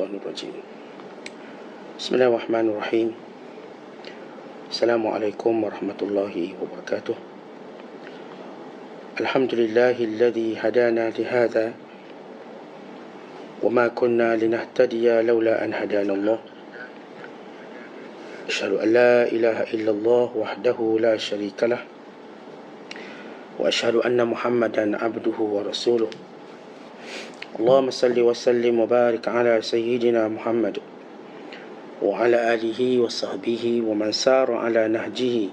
Minasyaitonirrajim. Bismillahirrahmanirrahim. Assalamualaikum warahmatullahi wabarakatuh. Alhamdulillahilladzi hadana lihadza wa ma kunna linahtadiya laula an hadanallah. Asyhadu an la ilaha illallah wahdahu la syarikalah wa asyhadu anna Muhammadan abduhu wa rasuluh. Allahumma salli wa sallim wa barik ala sayyidina Muhammad wa ala alihi wa sahbihi wa man sara ala nahjihi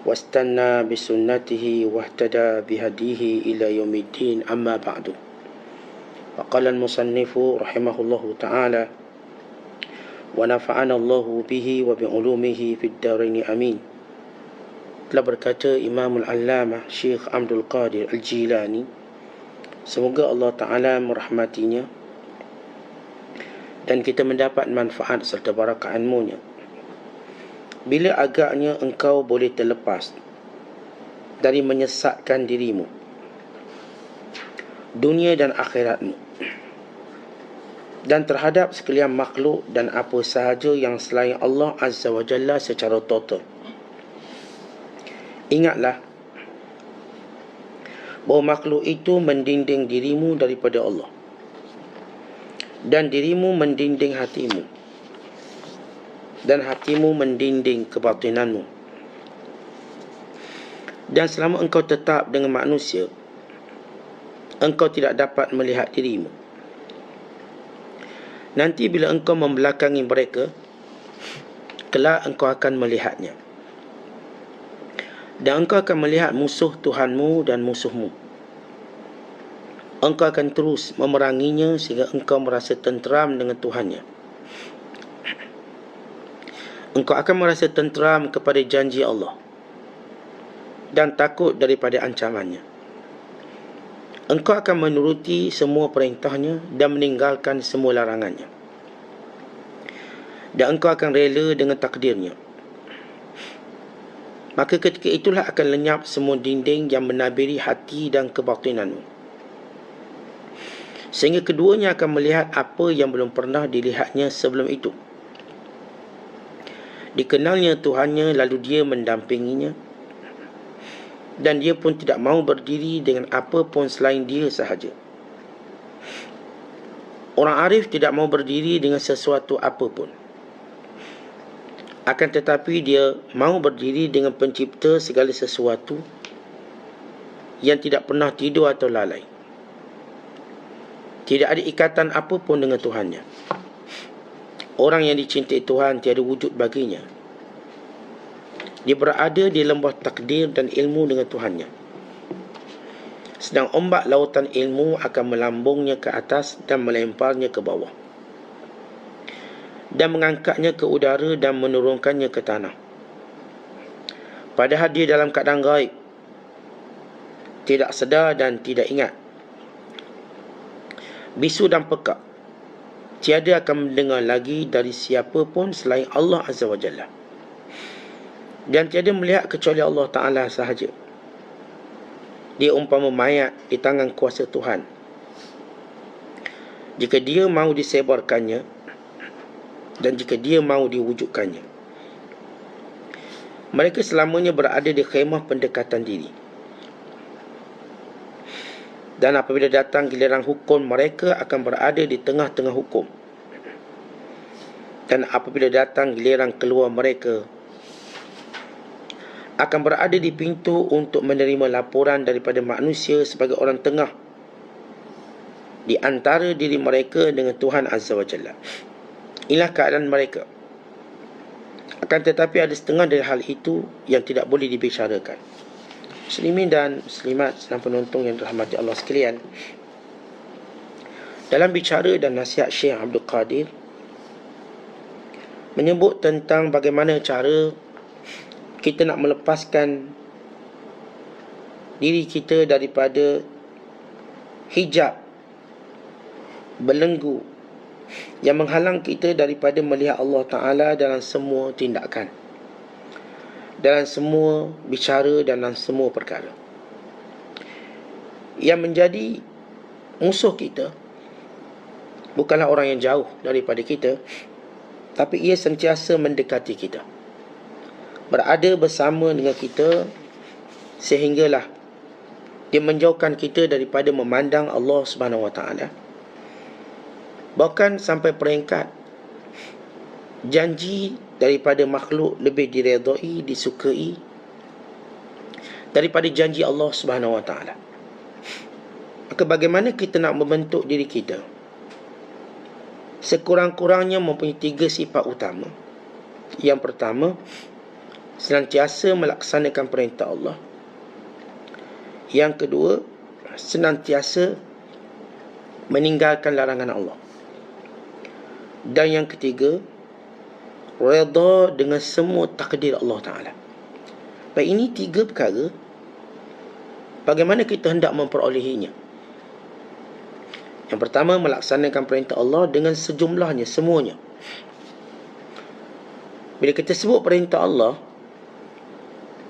wastanna bisunnatihi wahtada bihadihi ila yaumiddin, amma ba'du. Faqala al-musannifu rahimahullahu ta'ala wa nafa'ana Allahu bihi wa bi'ulumihi fid darain amin. Telah berkata Imam al-Allamah Syekh Abdul Qadir Al-Jilani, semoga Allah Ta'ala merahmatinya dan kita mendapat manfaat serta barakah ilmunya. Bila agaknya engkau boleh terlepas dari menyesatkan dirimu, dunia dan akhiratmu, dan terhadap sekalian makhluk dan apa sahaja yang selain Allah Azza wa Jalla secara total. Ingatlah bahawa makhluk itu mendinding dirimu daripada Allah, dan dirimu mendinding hatimu, dan hatimu mendinding kebatinanmu. Dan selama engkau tetap dengan manusia, engkau tidak dapat melihat dirimu. Nanti bila engkau membelakangi mereka, kelak engkau akan melihatnya, dan engkau akan melihat musuh Tuhanmu dan musuhmu. Engkau akan terus memeranginya sehingga engkau merasa tenteram dengan Tuhannya. Engkau akan merasa tenteram kepada janji Allah dan takut daripada ancamannya. Engkau akan menuruti semua perintahnya dan meninggalkan semua larangannya. Dan engkau akan rela dengan takdirnya. Maka ketika itulah akan lenyap semua dinding yang menabiri hati dan kebatinanmu, sehingga keduanya akan melihat apa yang belum pernah dilihatnya sebelum itu. Dikenalnya Tuhannya, lalu dia mendampinginya, dan dia pun tidak mahu berdiri dengan apa pun selain dia sahaja. Orang arif tidak mahu berdiri dengan sesuatu apapun. Akan tetapi dia mahu berdiri dengan pencipta segala sesuatu yang tidak pernah tidur atau lalai. Tidak ada ikatan apapun dengan Tuhannya. Orang yang dicintai Tuhan tiada wujud baginya. Dia berada di lembah takdir dan ilmu dengan Tuhannya. Sedang ombak lautan ilmu akan melambungnya ke atas dan melemparnya ke bawah, dan mengangkatnya ke udara dan menurunkannya ke tanah. Padahal dia dalam keadaan gaib, tidak sedar dan tidak ingat. Bisu dan pekak, tiada akan mendengar lagi dari siapa pun selain Allah Azza wa Jalla, dan tiada melihat kecuali Allah Ta'ala sahaja. Dia umpama mayat di tangan kuasa Tuhan. Jika dia mahu disebarkannya, dan jika dia mahu diwujudkannya. Mereka selamanya berada di khemah pendekatan diri. Dan apabila datang giliran hukum, mereka akan berada di tengah-tengah hukum. Dan apabila datang giliran keluar, mereka akan berada di pintu untuk menerima laporan daripada manusia sebagai orang tengah di antara diri mereka dengan Tuhan Azza wa Jalla. Inilah keadaan mereka. Akan tetapi ada setengah dari hal itu yang tidak boleh dibicarakan. Muslimin dan muslimat sedang penonton yang dirahmati Allah sekalian, dalam bicara dan nasihat Syekh Abdul Qadir menyebut tentang bagaimana cara kita nak melepaskan diri kita daripada hijab belenggu yang menghalang kita daripada melihat Allah Ta'ala dalam semua tindakan, dalam semua bicara, dalam semua perkara. Yang menjadi musuh kita bukanlah orang yang jauh daripada kita, tapi ia sentiasa mendekati kita, berada bersama dengan kita, sehinggalah dia menjauhkan kita daripada memandang Allah Subhanahu Wa Taala. Bahkan sampai peringkat janji daripada makhluk lebih diredai, disukai daripada janji Allah Subhanahu Wa Taala. Maka bagaimana kita nak membentuk diri kita? Sekurang-kurangnya mempunyai 3 sifat utama. Yang pertama, senantiasa melaksanakan perintah Allah. Yang kedua, senantiasa meninggalkan larangan Allah. Dan yang ketiga, redha dengan semua takdir Allah Ta'ala. Baik, ini 3 perkara. Bagaimana kita hendak memperolehinya? Yang pertama, melaksanakan perintah Allah dengan sejumlahnya, semuanya. Bila kita sebut perintah Allah,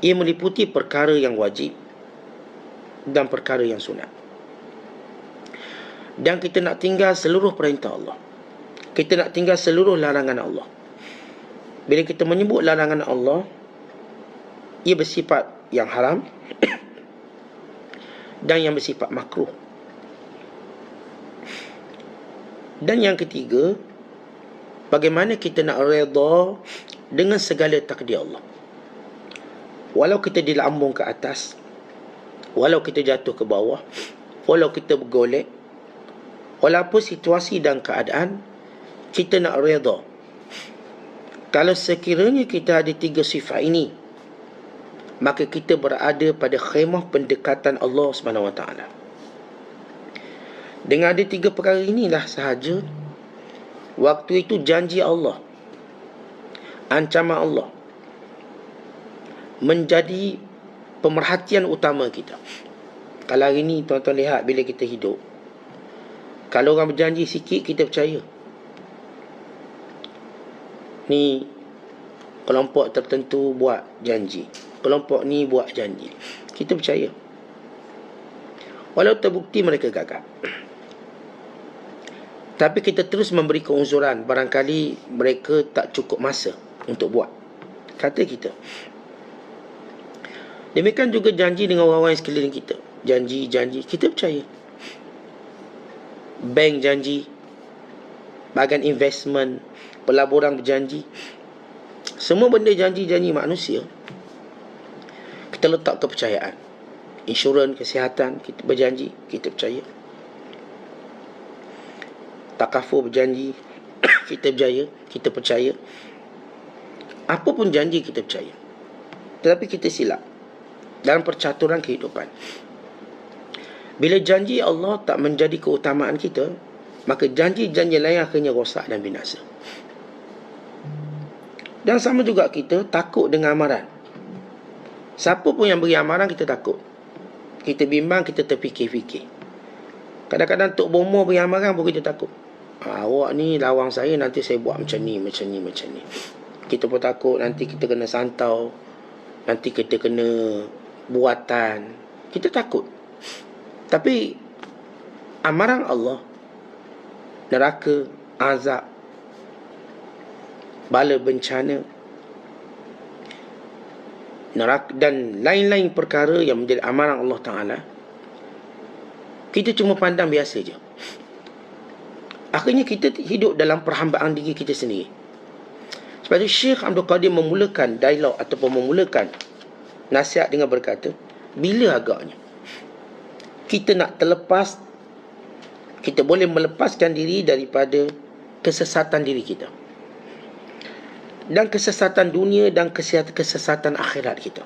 ia meliputi perkara yang wajib dan perkara yang sunat. Dan kita nak tinggal seluruh perintah Allah. Kita nak tinggal seluruh larangan Allah. Bila kita menyebut larangan Allah, ia bersifat yang haram dan yang bersifat makruh. Dan yang ketiga, bagaimana kita nak redha dengan segala takdir Allah. Walau kita dilambung ke atas, walau kita jatuh ke bawah, walau kita bergolek, walaupun situasi dan keadaan, kita nak redha. Kalau sekiranya kita ada 3 sifat ini, maka kita berada pada khemah pendekatan Allah Subhanahu Wa Taala. Dengan ada 3 perkara inilah sahaja, waktu itu janji Allah, ancaman Allah menjadi pemerhatian utama kita. Kalau hari ini tuan-tuan lihat, bila kita hidup, kalau orang berjanji sikit, kita percaya. Ni kelompok tertentu buat janji, kelompok ni buat janji, kita percaya, walau terbukti mereka gagal. Tapi kita terus memberi keunzuran, barangkali mereka tak cukup masa untuk buat, kata kita. Demikian juga janji dengan orang-orang yang sekeliling kita. Janji, kita percaya. Bank janji, bahagian investment, pelaburan berjanji, semua benda janji-janji manusia. Kita letak kepercayaan. Insurans, kesihatan, kita berjanji, kita percaya. Takaful berjanji, kita berjaya, kita percaya. Apa pun janji kita percaya. Tetapi kita silap dalam percaturan kehidupan. Bila janji Allah tak menjadi keutamaan kita, maka janji-janji lain akhirnya rosak dan binasa. Dan sama juga kita takut dengan amaran. Siapa pun yang beri amaran, kita takut. Kita bimbang, kita terfikir-fikir. Kadang-kadang Tok Bomo beri amaran pun kita takut. Awak ni lawang saya, nanti saya buat macam ni. Kita pun takut nanti kita kena santau, nanti kita kena buatan. Kita takut. Tapi amaran Allah, neraka, azab, bala bencana, neraka dan lain-lain perkara yang menjadi amaran Allah Ta'ala, kita cuma pandang biasa je. Akhirnya kita hidup dalam perhambaan diri kita sendiri. Sebab itu Syekh Abdul Qadir memulakan dialog ataupun memulakan nasihat dengan berkata, bila agaknya kita nak terlepas, kita boleh melepaskan diri daripada kesesatan diri kita, dan kesesatan dunia dan kesesatan akhirat kita.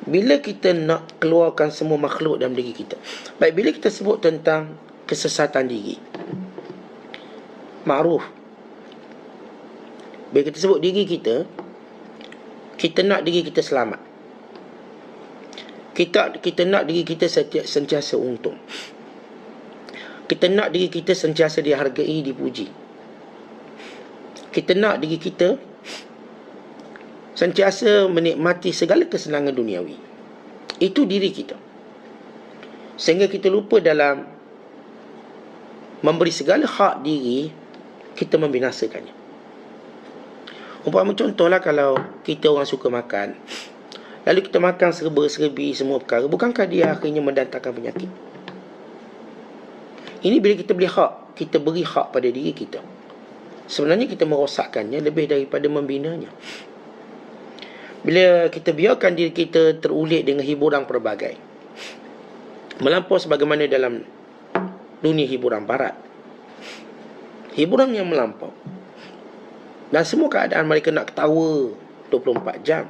Bila kita nak keluarkan semua makhluk dalam diri kita. Baik, bila kita sebut tentang kesesatan diri, makruf. Bila kita sebut diri kita, kita nak diri kita selamat. Kita nak diri kita sentiasa untung. Kita nak diri kita sentiasa dihargai, dipuji. Kita nak diri kita sentiasa menikmati segala kesenangan duniawi. Itu diri kita. Sehingga kita lupa dalam memberi segala hak diri, kita membinasakannya. Umpama contohlah, kalau kita orang suka makan, lalu kita makan serba-serbi semua perkara, bukankah dia akhirnya mendatangkan penyakit? Ini bila kita beri hak pada diri kita. Sebenarnya kita merosakkannya lebih daripada membinanya. Bila kita biarkan diri kita terulik dengan hiburan pelbagai, melampau sebagaimana dalam dunia hiburan barat, hiburan yang melampau, dan semua keadaan mereka nak ketawa 24 jam,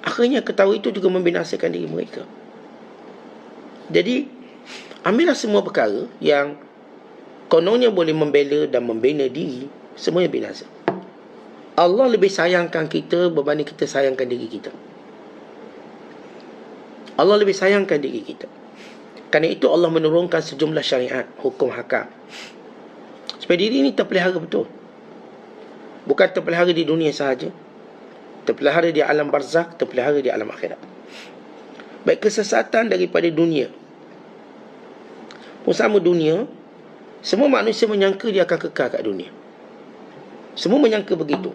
akhirnya ketawa itu juga membinasakan diri mereka. Jadi ambillah semua perkara yang kononnya boleh membela dan membina diri, semuanya binasa. Allah lebih sayangkan kita berbanding kita sayangkan diri kita. Allah lebih sayangkan diri kita. Kerana itu Allah menurunkan sejumlah syariat, hukum hakam, supaya diri ini terpelihara betul. Bukan terpelihara di dunia sahaja, terpelihara di alam barzakh, terpelihara di alam akhirat. Baik kesesatan daripada dunia pun sama dunia, semua manusia menyangka dia akan kekal kat dunia. Semua menyangka begitu.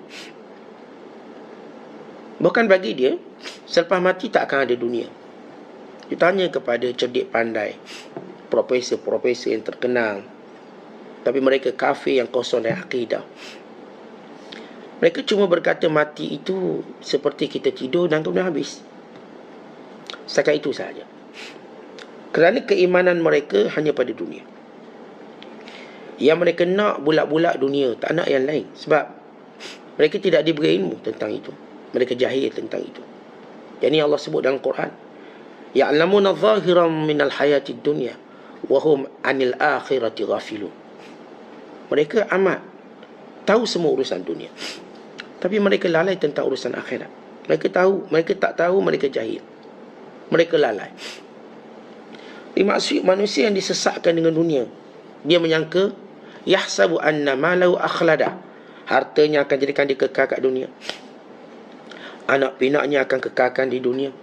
Bahkan bagi dia, selepas mati tak akan ada dunia. Ditanya kepada cerdik pandai, profesor-profesor yang terkenal, tapi mereka kafir yang kosong dari akidah. Mereka cuma berkata mati itu seperti kita tidur dan kemudian habis. Setakat itu sahaja. Kerana keimanan mereka hanya pada dunia. Yang mereka nak bulat-bulat dunia, tak nak yang lain. Sebab mereka tidak diberi ilmu tentang itu. Mereka jahil tentang itu. Yang ini Allah sebut dalam Quran. Ya'lamuna zahiran minal hayatid dunya wa hum 'anil akhirati ghafilun. Mereka amat tahu semua urusan dunia, tapi mereka lalai tentang urusan akhirat. Mereka tahu, mereka tak tahu, mereka jahil. Mereka lalai. Maksud manusia yang disesatkan dengan dunia, dia menyangka yahsabu anna malahu akhlada, hartanya akan jadikan dia kekal kat dunia, anak pinaknya akan kekalkan di dunia,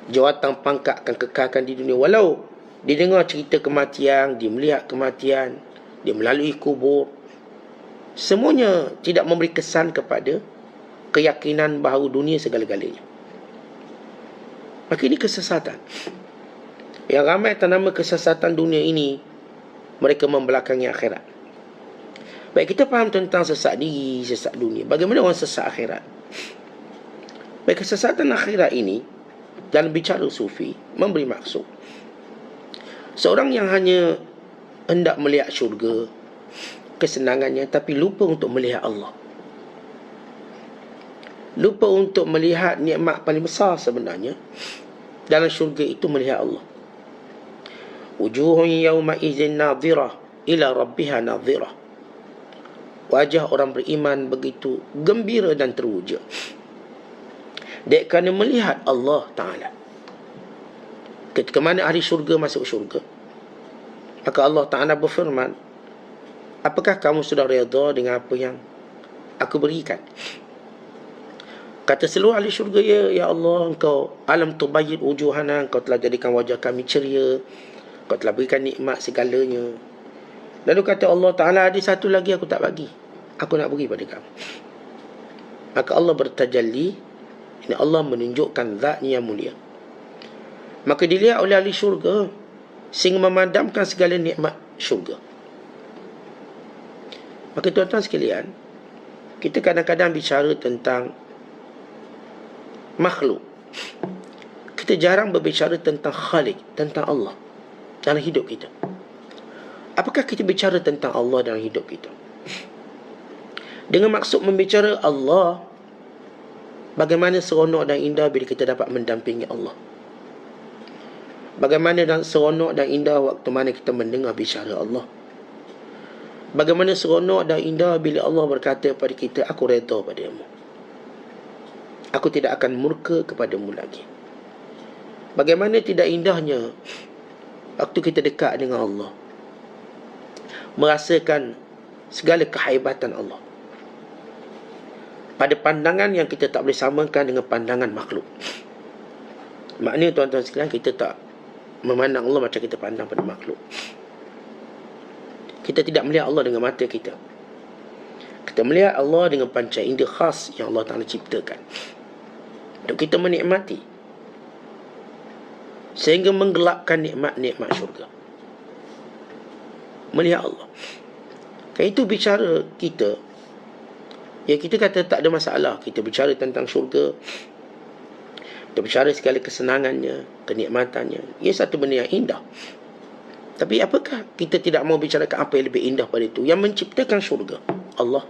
jawatan pangkat akan kekalkan di dunia. Walau dia dengar cerita kematian, dia melihat kematian, dia melalui kubur, semuanya tidak memberi kesan kepada keyakinan bahawa dunia segala-galanya. Maka ini kesesatan. Yang ramai atas nama kesesatan dunia ini, mereka membelakangi akhirat. Baik, kita faham tentang sesat diri, sesat dunia. Bagaimana orang sesat akhirat? Baik, kesesatan akhirat ini dalam bicara sufi memberi maksud seorang yang hanya hendak melihat syurga, kesenangannya, tapi lupa untuk melihat Allah. Lupa untuk melihat nikmat paling besar sebenarnya dalam syurga itu, melihat Allah. Wujuhun yawma izin nadhirah ila rabbiha nadhirah. Wajah orang beriman begitu gembira dan teruja, dek kerana melihat Allah Ta'ala. Ketika mana ahli syurga masuk syurga, maka Allah Ta'ala berfirman, apakah kamu sudah redha dengan apa yang aku berikan? Kata seluruh ahli syurga, ya Allah, engkau alam tubayyid wujuhana, engkau telah jadikan wajah kami ceria, engkau telah berikan nikmat segalanya. Lalu kata Allah Ta'ala, ada satu lagi aku tak bagi, aku nak beri pada kamu. Maka Allah bertajalli, ini Allah menunjukkan zatnya yang mulia. Maka dilihat oleh ahli syurga sehingga memadamkan segala nikmat syurga. Maka tuan-tuan sekalian, kita kadang-kadang bicara tentang makhluk, kita jarang berbicara tentang Khalik, tentang Allah dalam hidup kita. Apakah kita bicara tentang Allah dalam hidup kita? Dengan maksud membicara Allah, bagaimana seronok dan indah bila kita dapat mendampingi Allah. Bagaimana dan seronok dan indah waktu mana kita mendengar bicara Allah. Bagaimana seronok dan indah bila Allah berkata kepada kita, aku redha padamu, aku tidak akan murka kepadamu lagi. Bagaimana tidak indahnya waktu kita dekat dengan Allah, merasakan segala kehebatan Allah pada pandangan yang kita tak boleh samakan dengan pandangan makhluk. Maknanya tuan-tuan sekalian, kita tak memandang Allah macam kita pandang pada makhluk. Kita tidak melihat Allah dengan mata kita. Kita melihat Allah dengan panca indera khas yang Allah Ta'ala ciptakan untuk kita menikmati, sehingga menggelapkan nikmat-nikmat syurga. Melihat Allah. Kan itu bicara kita, ya kita kata tak ada masalah. Kita bicara tentang syurga, kita bicara segala kesenangannya, kenikmatannya. Ia satu benda yang indah. Tapi apakah kita tidak mau bicarakan apa yang lebih indah pada itu, yang menciptakan syurga? Allah.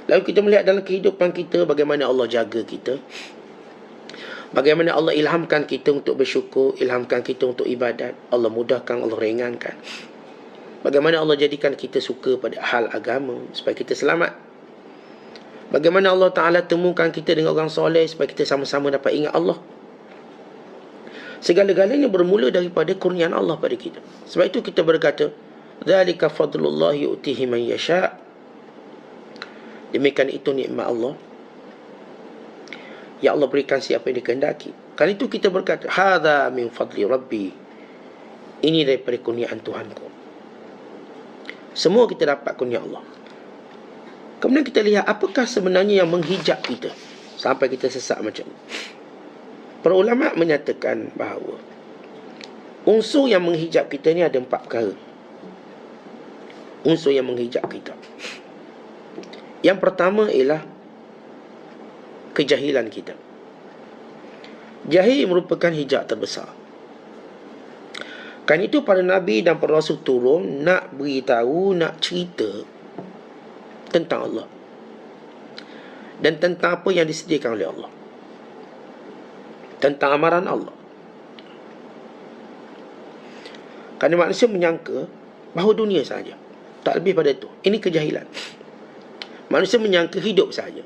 Lalu kita melihat dalam kehidupan kita bagaimana Allah jaga kita, bagaimana Allah ilhamkan kita untuk bersyukur, ilhamkan kita untuk ibadat, Allah mudahkan, Allah ringankan. Bagaimana Allah jadikan kita suka pada hal agama supaya kita selamat. Bagaimana Allah Ta'ala temukan kita dengan orang soleh supaya kita sama-sama dapat ingat Allah. Segala-galanya bermula daripada kurniaan Allah pada kita. Sebab itu kita berkata, dzalika fadlullah yu'tihi man yasha'. Demikian itu nikmat Allah yang Allah berikan siapa yang dikehendaki. Kali itu kita berkata, hadza min fadli rabbi. Ini daripada kurniaan Tuhanku. Semua kita dapat kurnia Allah. Kemudian kita lihat apakah sebenarnya yang menghijab kita sampai kita sesat macam ni. Para ulama menyatakan bahawa unsur yang menghijab kita ni ada 4 perkara. Unsur yang menghijab kita. Yang pertama ialah kejahilan kita. Jahil merupakan hijab terbesar. Kan itu para Nabi dan para Rasul turun nak beritahu, nak cerita tentang Allah dan tentang apa yang disediakan oleh Allah, tentang amaran Allah. Kerana manusia menyangka bahawa dunia sahaja, tak lebih pada itu. Ini kejahilan. Manusia menyangka hidup sahaja,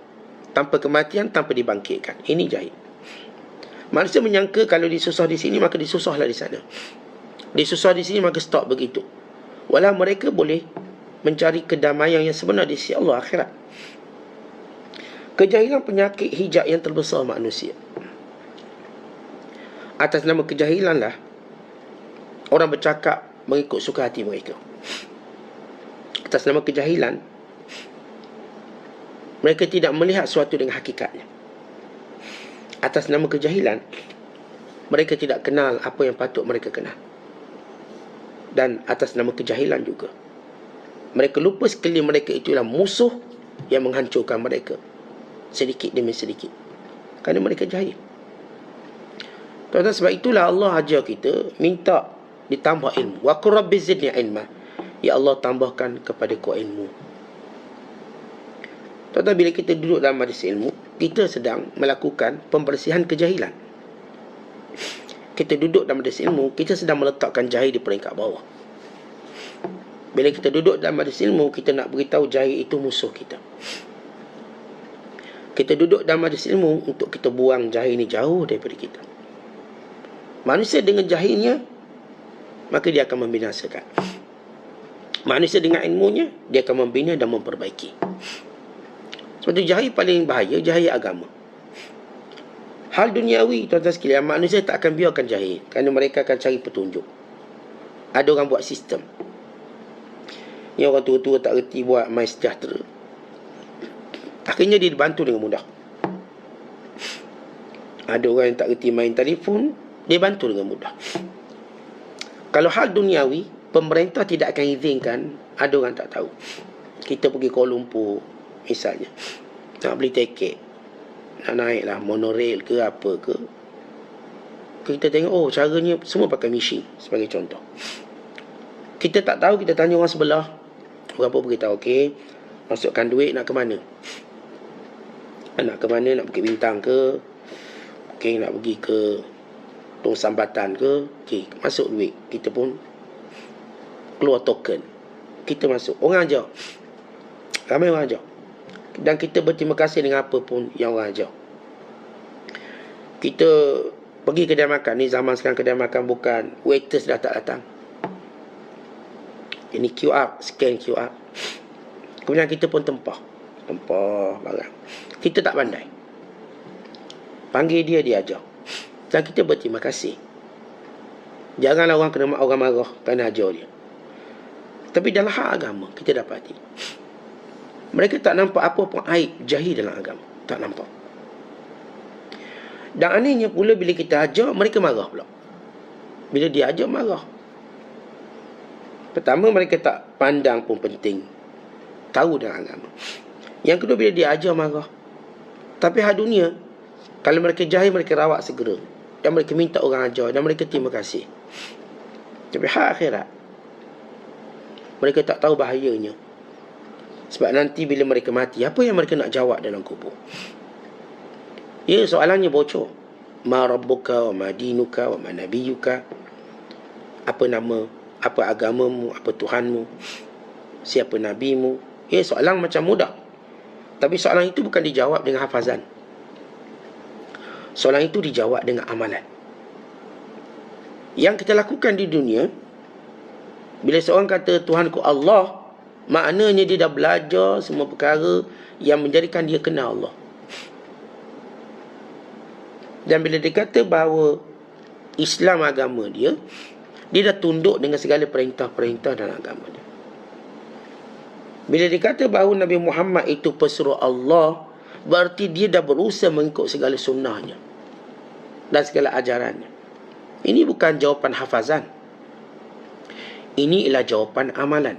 tanpa kematian, tanpa dibangkitkan. Ini jahil. Manusia menyangka kalau disusah di sini, maka disusahlah di sana. Disusah di sini, maka stop begitu. Walau mereka boleh mencari kedamaian yang sebenar di sisi Allah akhirat. Kejahilan penyakit hijab yang terbesar manusia. Atas nama kejahilanlah orang bercakap mengikut suka hati mereka. Atas nama kejahilan, mereka tidak melihat sesuatu dengan hakikatnya. Atas nama kejahilan, mereka tidak kenal apa yang patut mereka kenal. Dan atas nama kejahilan juga, mereka lupa sekali mereka itulah musuh yang menghancurkan mereka sedikit demi sedikit, kerana mereka jahil. Tuan-tuan, sebab itulah Allah ajar kita minta ditambah ilmu. Wa qur rabbi zidni ilma. Ya Allah, tambahkan kepadaku ilmu. Tuan-tuan, bila kita duduk dalam majlis ilmu, kita sedang melakukan pembersihan kejahilan. Kita duduk dalam majlis ilmu, kita sedang meletakkan jahil di peringkat bawah. Bila kita duduk dalam majlis ilmu, kita nak beritahu jahil itu musuh kita. Kita duduk dalam majlis ilmu untuk kita buang jahil ini jauh daripada kita. Manusia dengan jahilnya, maka dia akan membinasakan. Manusia dengan ilmunya, dia akan membina dan memperbaiki. Sebab itu jahil paling bahaya, jahil agama. Hal duniawi, tuan-tuan sekalian, manusia tak akan biarkan jahil, kerana mereka akan cari petunjuk. Ada orang buat sistem. Ni orang tua-tua tak reti buat MySejahtera. Akhirnya dia dibantu dengan mudah. Ada orang yang tak reti main telefon, dia bantu dengan mudah. Kalau hal duniawi, pemerintah tidak akan izinkan, ada orang tak tahu. Kita pergi Kuala Lumpur misalnya, nak beli tiket, nak naik lah monorail ke apa ke, kita tengok, oh caranya semua pakai mesin sebagai contoh. Kita tak tahu, kita tanya orang sebelah, orang pun beritahu, okey, masukkan duit, nak ke mana? Nak ke mana? Nak Bukit Bintang ke? Okey, nak pergi ke Tong Sambatan ke? Okey, masuk duit. Kita pun keluar token, kita masuk. Orang ajar, ramai orang ajar, dan kita berterima kasih dengan apa pun yang orang ajar. Kita pergi kedai makan, ni zaman sekarang kedai makan bukan waiters dah tak datang, ini QR, scan QR. Kemudian kita pun tempah barang. Kita tak pandai, panggil dia, dia ajar, dan kita berterima kasih. Janganlah orang kena orang marah kerana ajar dia. Tapi dalam hak agama kita dapati mereka tak nampak apa pun aib jahil dalam agama. Tak nampak. Dan anehnya pula bila kita ajar, mereka marah pula. Bila dia ajar, marah. Pertama, mereka tak pandang pun penting tahu dalam agama. Yang kedua, bila dia ajar, marah. Tapi hak dunia, kalau mereka jahil, mereka rawat segera. Dan mereka minta orang ajar. Dan mereka terima kasih. Tapi hak akhirat, mereka tak tahu bahayanya. Sebab nanti bila mereka mati, apa yang mereka nak jawab dalam kubur? Ya, soalannya bocor. Ma rabbuka wa ma dinuka wa ma nabiyuka. Apa nama, apa agamamu, apa Tuhanmu, siapa nabimu. Ya, soalan macam mudah. Tapi soalan itu bukan dijawab dengan hafazan. Soalan itu dijawab dengan amalan. Yang kita lakukan di dunia, bila seorang kata Tuhanku Allah, maknanya dia dah belajar semua perkara yang menjadikan dia kenal Allah. Dan bila dia kata bahawa Islam agama dia, dia dah tunduk dengan segala perintah-perintah dalam agama dia. Bila dia kata bahawa Nabi Muhammad itu pesuruh Allah, berarti dia dah berusaha mengikut segala sunnahnya dan segala ajarannya. Ini bukan jawapan hafazan. Ini ialah jawapan amalan.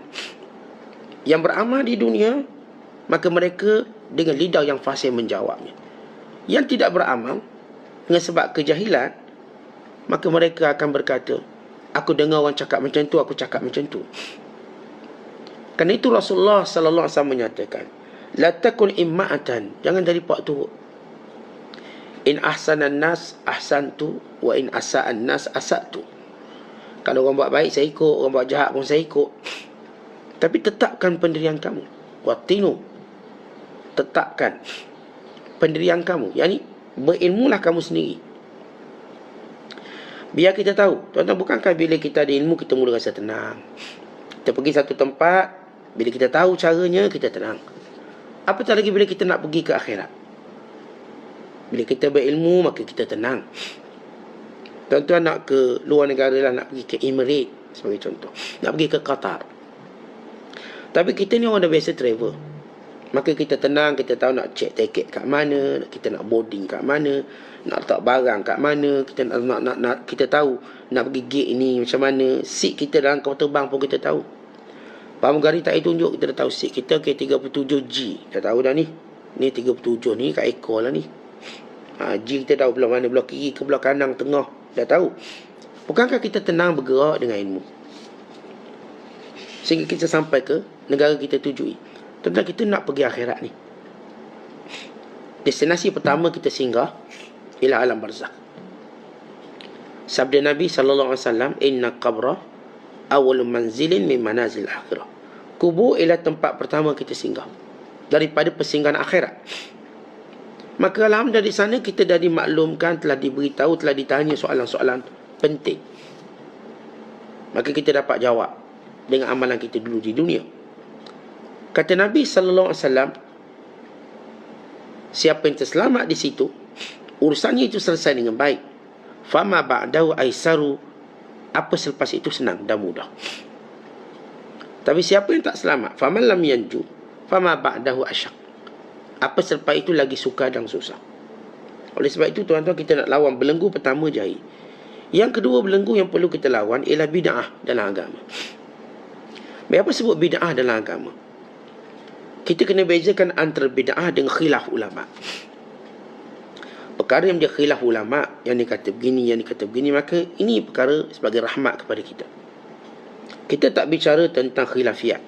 Yang beramal di dunia, maka mereka dengan lidah yang fasih menjawabnya. Yang tidak beramal, dengan sebab kejahilan, maka mereka akan berkata, aku dengar orang cakap macam tu, aku cakap macam tu. Kerana itu Rasulullah sallallahu alaihi wasallam menyatakan, la takun imma'atan, jangan jadi pak turut. In ahsanan nas ahsantu, wa in asa'an nas asa'tu. Kalau orang buat baik saya ikut, orang buat jahat pun saya ikut. Tapi tetapkan pendirian kamu. Watinu, tetapkan pendirian kamu. Yang ni, berilmulah kamu sendiri. Biar kita tahu. Tuan-tuan, bukankah bila kita ada ilmu, kita mula rasa tenang. Kita pergi satu tempat, bila kita tahu caranya, kita tenang. Apatah lagi bila kita nak pergi ke akhirat. Bila kita berilmu, maka kita tenang. Tuan-tuan nak ke luar negara lah, nak pergi ke Emirates sebagai contoh. Nak pergi ke Qatar. Tapi kita ni orang dah biasa travel. Maka kita tenang, kita tahu nak check tiket kat mana, kita nak boarding kat mana, nak letak barang kat mana, kita nak kita tahu nak pergi gate ni macam mana, seat kita dalam kapal terbang pun kita tahu. Pramugari tak tunjuk, kita dah tahu seat kita ke 37G. Dah tahu dah ni. Ni 37 ni kat ekor lah ni. G kita tahu belah mana, belah kiri ke belah kanan, tengah. Dah tahu. Bukankah kita tenang bergerak dengan ilmu? Sehingga kita sampai ke negara kita tujui. Tentang kita nak pergi akhirat ni. Destinasi pertama kita singgah ialah alam barzakh. Sabda Nabi sallallahu alaihi wasallam, inna qabra awwalu manzilin min manazil akhirah. Kubur ialah tempat pertama kita singgah daripada persinggahan akhirat. Maka alhamdulillah di sana kita dah dimaklumkan, telah diberitahu, telah ditanya soalan-soalan penting. Maka kita dapat jawab dengan amalan kita dulu di dunia. Kata Nabi sallallahu alaihi wasallam, siapa yang terselamat di situ, urusannya itu selesai dengan baik. Fama ba'dahu aisaru, apa selepas itu senang dan mudah. Tapi siapa yang tak selamat, faman lam yanju, fama ba'dahu asyaq, apa selepas itu lagi sukar dan susah. Oleh sebab itu tuan-tuan, kita nak lawan belenggu pertama jahil. Yang kedua belenggu yang perlu kita lawan ialah bid'ah dalam agama. Apa sebut bid'ah dalam agama? Kita kena bezakan antara bid'ah dengan khilaf ulama. Perkara yang dia khilaf ulama, yang dia kata begini, yang dia kata begini, maka ini perkara sebagai rahmat kepada kita. Kita tak bicara tentang khilafiyat.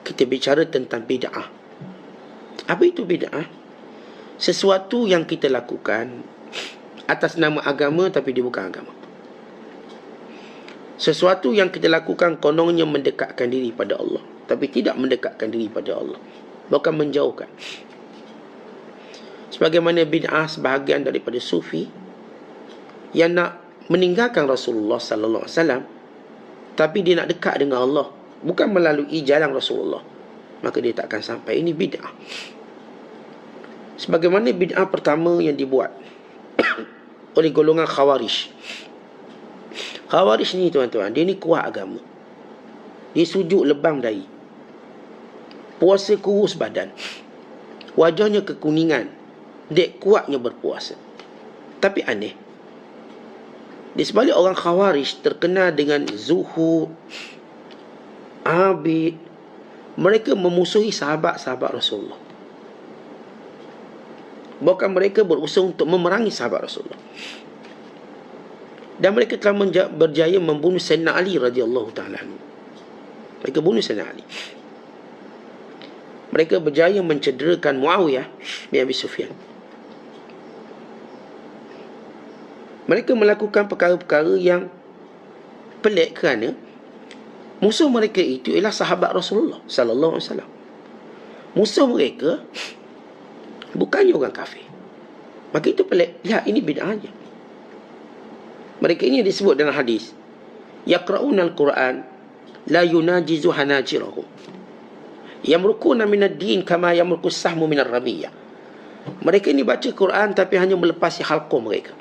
Kita bicara tentang bid'ah. Apa itu bid'ah? Sesuatu yang kita lakukan atas nama agama tapi dia bukan agama. Sesuatu yang kita lakukan kononnya mendekatkan diri pada Allah, tapi tidak mendekatkan diri pada Allah, bahkan menjauhkan. Sebagaimana bid'ah sebahagian daripada sufi yang nak meninggalkan Rasulullah sallallahu alaihi wasallam, tapi dia nak dekat dengan Allah bukan melalui jalan Rasulullah, maka dia tak akan sampai. Ini bid'ah. Sebagaimana bid'ah pertama yang dibuat oleh golongan Khawarij. Khawarij ni tuan-tuan, dia ni kuat agama. Dia sujud lebam dahi. Puasa kurus badan. Wajahnya kekuningan. Dek kuatnya berpuasa. Tapi aneh. Di sebalik orang Khawarij terkenal dengan zuhud, abid, mereka memusuhi sahabat-sahabat Rasulullah. Bahkan mereka berusaha untuk memerangi sahabat Rasulullah. Dan mereka telah berjaya membunuh Sayyidina Ali radhiyallahu ta'ala. Mereka bunuh Sayyidina Ali. Mereka berjaya mencederakan Muawiyah bin Abi Sufyan. Mereka melakukan perkara-perkara yang pelik kerana musuh mereka itu ialah sahabat Rasulullah sallallahu alaihi wasallam. Musuh mereka bukannya orang kafir. Maka itu pelik. Lihat, ini bid'ahnya. Mereka ini disebut dalam hadis, yaqra'una al-Quran la yunajizu hanajirahum yamrukuna minad din kama yamruku sahmu minar ramiyah. Mereka ini baca Quran tapi hanya melepasi halqum mereka.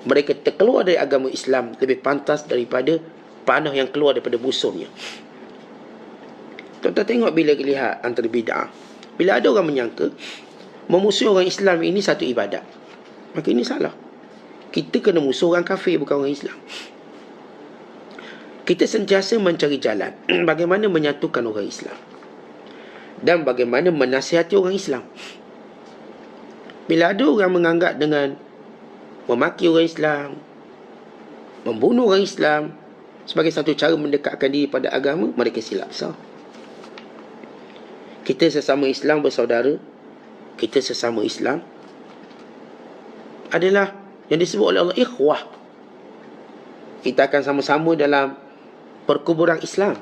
Mereka terkeluar dari agama Islam lebih pantas daripada panah yang keluar daripada busungnya. Tuan-tuan tengok bila lihat antara bid'ah. Bila ada orang menyangka memusuhi orang Islam ini satu ibadat, maka ini salah. Kita kena musuh orang kafir, bukan orang Islam. Kita sentiasa mencari jalan bagaimana menyatukan orang Islam dan bagaimana menasihati orang Islam. Bila ada orang menganggap dengan memaki orang Islam, membunuh orang Islam sebagai satu cara mendekatkan diri pada agama, mereka silap besar. Kita sesama Islam bersaudara. Kita sesama Islam adalah yang disebut oleh Allah ikhwah. Kita akan sama-sama dalam perkuburan Islam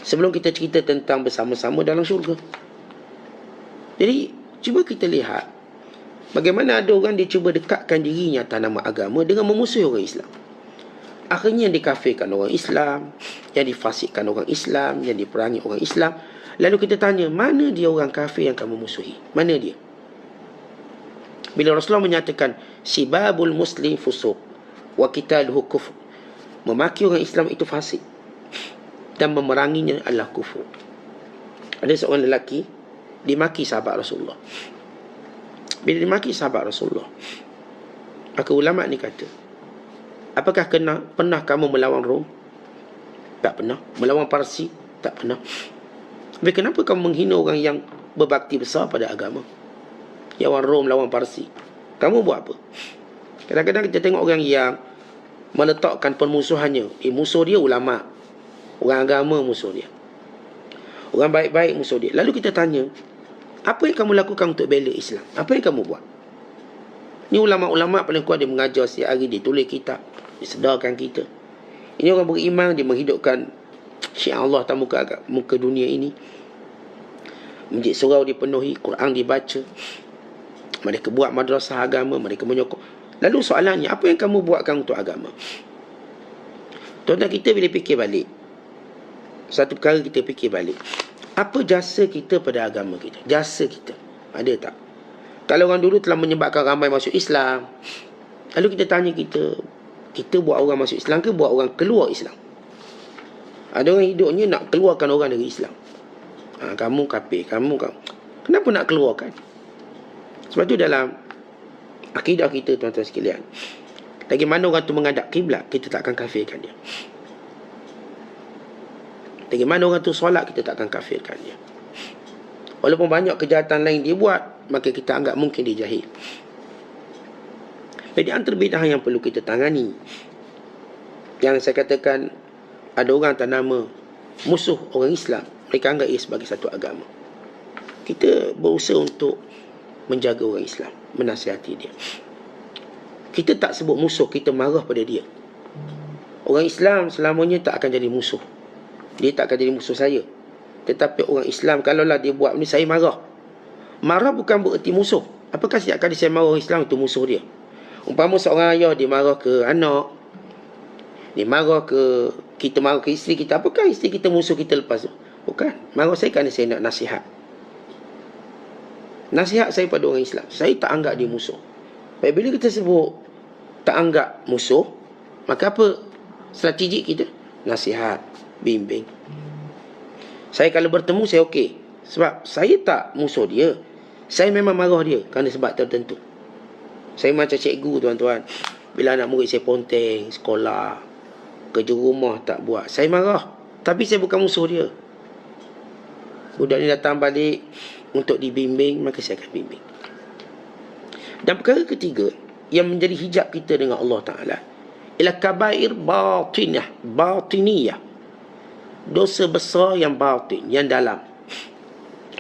sebelum kita cerita tentang bersama-sama dalam syurga. Jadi cuba kita lihat bagaimana ada orang dia cuba dekatkan dirinya atas nama agama dengan memusuhi orang Islam. Akhirnya yang dikafirkan orang Islam, yang difasikkan orang Islam, yang diperangi orang Islam. Lalu kita tanya, mana dia orang kafir yang kamu musuhi? Mana dia? Bila Rasulullah menyatakan sibabul muslim fusuq wa qitaluhu kufr, memaki orang Islam itu fasik dan memeranginya adalah kufur. Ada seorang lelaki dimaki sahabat Rasulullah. Bila dimaki sahabat Rasulullah, maka ulama ni kata, apakah pernah kamu melawan Rom? Tak pernah. Melawan Parsi? Tak pernah. Tapi kenapa kamu menghina orang yang berbakti besar pada agama? Lawan Rom, lawan Parsi. Kamu buat apa? Kadang-kadang kita tengok orang yang meletakkan permusuhannya. Musuh dia ulama. Orang agama musuh dia. Orang baik-baik musuh dia. Lalu kita tanya, apa yang kamu lakukan untuk bela Islam? Apa yang kamu buat? Ni ulama-ulama paling kuat, dia mengajar setiap hari, dia tulis kitab, dia sedarkan kita. Ini orang beriman, dia menghidupkan syiar Allah atas muka dunia ini. Masjid surau dipenuhi, Quran dibaca. Mereka buat madrasah agama, mereka menyokong. Lalu soalannya, apa yang kamu buatkan untuk agama? Tuan-tuan, kita bila fikir balik, satu perkara kita fikir balik, apa jasa kita pada agama kita? Jasa kita ada tak? Kalau orang dulu telah menyebabkan ramai masuk Islam, lalu kita tanya kita buat orang masuk Islam ke buat orang keluar Islam? Ada orang hidupnya nak keluarkan orang dari Islam. Kamu kafir, kamu. Kenapa nak keluarkan? Sebab tu dalam akidah kita, tuan-tuan sekalian, lagi mana orang tu menghadap kiblat, kita tak akan kafirkan dia. Lagi mana orang tu solat, kita tak akan kafirkan dia. Walaupun banyak kejahatan lain dia buat, maka kita anggap mungkin dia jahil. Jadi antara bid'ah yang perlu kita tangani, yang saya katakan, ada orang atas nama musuh orang Islam, mereka anggap ia sebagai satu agama. Kita berusaha untuk menjaga orang Islam, menasihati dia. Kita tak sebut musuh, kita marah pada dia. Orang Islam selamanya tak akan jadi musuh. Dia tak akan jadi musuh saya. Tetapi orang Islam, kalaulah dia buat ni, saya marah. Marah bukan bererti musuh. Apakah setiap kali saya marah orang Islam itu musuh dia? Umpama seorang ayah dia marah ke anak, dia marah ke, kita marah ke isteri kita, apakah isteri kita musuh kita lepas tu? Bukan. Marah saya kerana saya nak nasihat. Nasihat saya pada orang Islam, saya tak anggap dia musuh. Baik, bila kita sebut tak anggap musuh, maka apa strategi kita? Nasihat, bimbing. Saya kalau bertemu saya okey. Sebab saya tak musuh dia. Saya memang marah dia kerana sebab tertentu. Saya macam cikgu tuan-tuan. Bila anak murid saya ponteng, sekolah, kerja rumah tak buat, saya marah. Tapi saya bukan musuh dia. Budak ni datang balik untuk dibimbing, maka saya akan bimbing. Dan perkara ketiga yang menjadi hijab kita dengan Allah Ta'ala ialah kabair batiniyah. Dosa besar yang batin, yang dalam.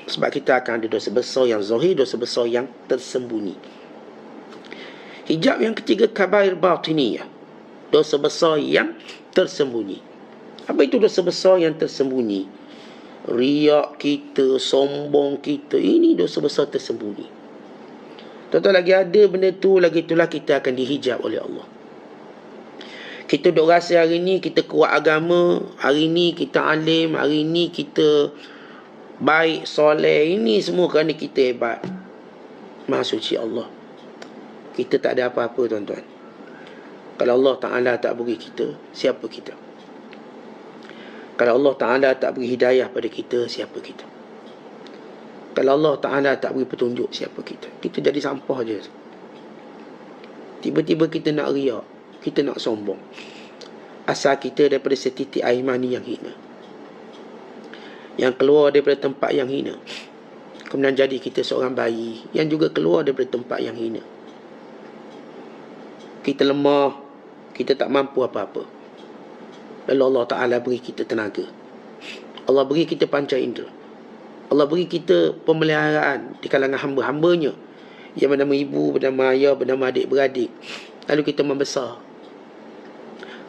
Sebab kita akan ada dosa besar yang zahir, dosa besar yang tersembunyi. Hijab yang ketiga, kabair batiniyah. Dosa besar yang tersembunyi. Apa itu dosa besar yang tersembunyi? Riak kita, sombong kita, ini dosa besar tersembunyi. Tuan-tuan, lagi ada benda tu, lagi itulah kita akan dihijab oleh Allah. Kita duk rasa hari ni kita kuat agama, hari ni kita alim, hari ni kita baik, soleh, ini semua kerana kita hebat. Maha suci Allah. Kita tak ada apa-apa tuan-tuan. Kalau Allah Ta'ala tak beri kita, siapa kita? Kalau Allah Ta'ala tak beri hidayah pada kita, siapa kita? Kalau Allah Ta'ala tak beri petunjuk, siapa kita? Kita jadi sampah je. Tiba-tiba kita nak riak, kita nak sombong. Asal kita daripada setitik air mani yang hina, yang keluar daripada tempat yang hina. Kemudian jadi kita seorang bayi yang juga keluar daripada tempat yang hina. Kita lemah, kita tak mampu apa-apa. Lalu Allah Ta'ala beri kita tenaga. Allah beri kita panca indera. Allah beri kita pemeliharaan di kalangan hamba-hambanya, yang bernama ibu, bernama ayah, bernama adik-beradik. Lalu kita membesar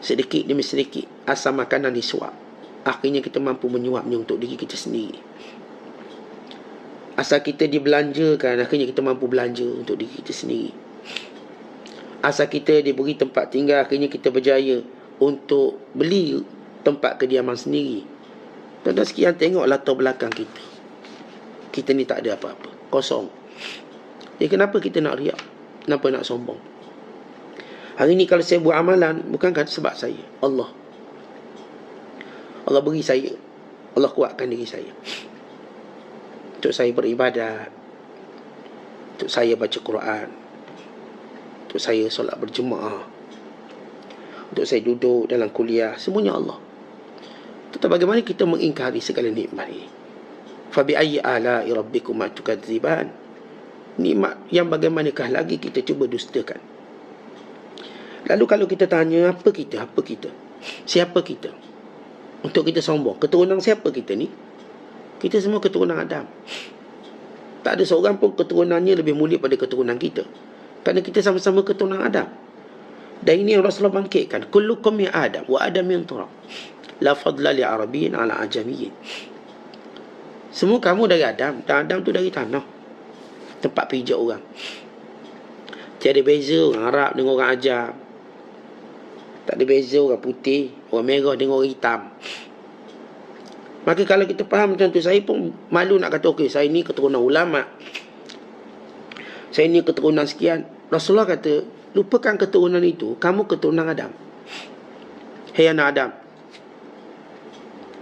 sedikit demi sedikit. Asal makanan disuap, akhirnya kita mampu menyuapnya untuk diri kita sendiri. Asal kita dibelanjakan, akhirnya kita mampu belanja untuk diri kita sendiri. Asal kita diberi tempat tinggal, akhirnya kita berjaya untuk beli tempat kediaman sendiri. Tuan-tuan sekian, tengok latar belakang kita. Kita ni tak ada apa-apa, kosong. Jadi kenapa kita nak riak? Kenapa nak sombong? Hari ni kalau saya buat amalan, bukankah sebab saya? Allah beri saya, Allah kuatkan diri saya untuk saya beribadat, untuk saya baca Quran, untuk saya solat berjemaah, untuk saya duduk dalam kuliah. Semuanya Allah. Tetapi bagaimana kita mengingkari segala nikmat ini? Fabi ayyi ala'i rabbikuma tukadziban. Nikmat yang bagaimanakah lagi kita cuba dustakan? Lalu kalau kita tanya, apa kita? Siapa kita? Untuk kita sombong. Keturunan siapa kita ni? Kita semua keturunan Adam. Tak ada seorang pun keturunannya lebih mulia pada keturunan kita. Kerana kita sama-sama keturunan Adam. Dan ini yang Rasulullah bangkitkan. Kullukum min Adam wa Adam min turab. La fadla li Arabiyyin ala ajamiyyin. Semua kamu dari Adam, dan Adam tu dari tanah, tempat pijak orang. Tiada beza orang Arab dengan orang Ajam. Tak ada beza orang putih, orang merah dengan orang hitam. Maka kalau kita faham macam tu, saya pun malu nak kata, okey, saya ni keturunan ulama, saya ni keturunan sekian. Rasulullah kata, lupakan keturunan itu, kamu keturunan Adam. Hei anak Adam.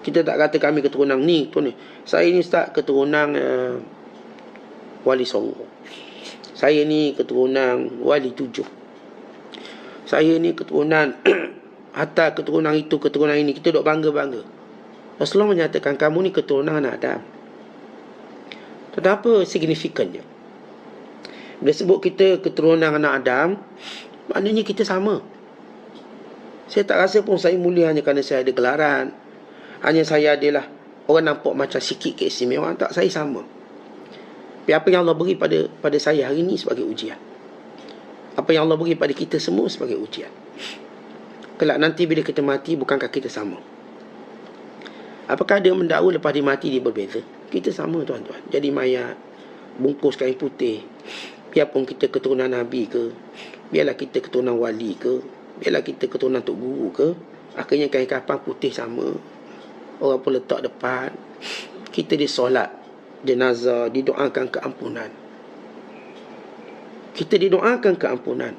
Kita tak kata kami keturunan ni pun. Saya ni ustaz keturunan Wali Songo. Saya ni keturunan Wali Tujuh. Saya ni keturunan hatta keturunan itu, keturunan ini. Kita duk bangga-bangga. Rasulullah menyatakan kamu ni keturunan anak Adam. Tetapi signifikannya? Bila sebut kita keturunan anak Adam, maknanya kita sama. Saya tak rasa pun saya mulia hanya kerana saya ada gelaran. Hanya saya adalah orang nampak macam sikit keistimewaan. Tak, saya sama. Tapi apa yang Allah beri pada saya hari ini sebagai ujian. Apa yang Allah beri pada kita semua sebagai ujian. Kelak nanti bila kita mati, bukankah kita sama? Apakah dia mendakwa lepas dia mati dia berbeza? Kita sama tuan-tuan. Jadi mayat, bungkus kain putih. Biarpun kita keturunan Nabi ke, biarlah kita keturunan wali ke, biarlah kita keturunan Tok Guru ke, akhirnya kain kafan putih sama. Orang pun letak depan. Kita disolat jenazah, didoakan keampunan. Kita didoakan keampunan.